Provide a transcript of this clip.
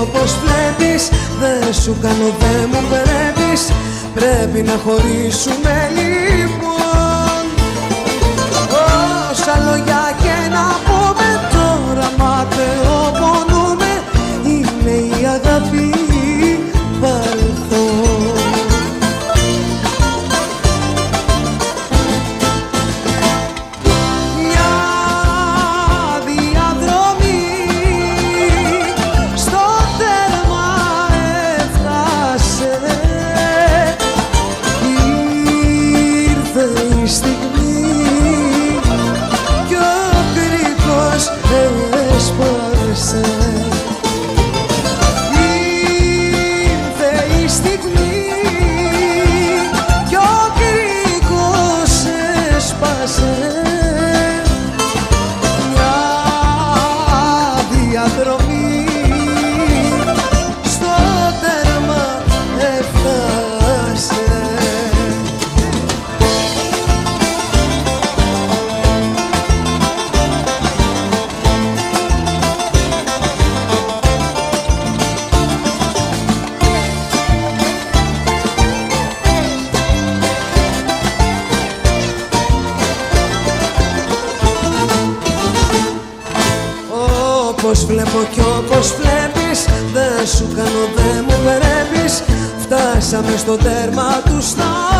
όπως βλέπεις, δεν σου κάνω, δεν μου πρέπει. Πρέπει να χωρίσουμε λοιπόν. Όσα λόγια και να πούμε τώρα, μάταιο πονούμε. Είναι η αγάπη παρελθόν. Μια διαδρομή στο τέρμα έφτασε. Ήρθε η στιγμή κι ο κρίκος έσπασε. Ήρθε η στιγμή κι ο κρίκος έσπασε. Μια διαδρομή στο τέρμα έφτασε. Όπως βλέπω κι όπως βλέπεις, δεν σου κάνω, δεν μου πρέπει. Φτάσαμε στο τέρμα του σταθμού.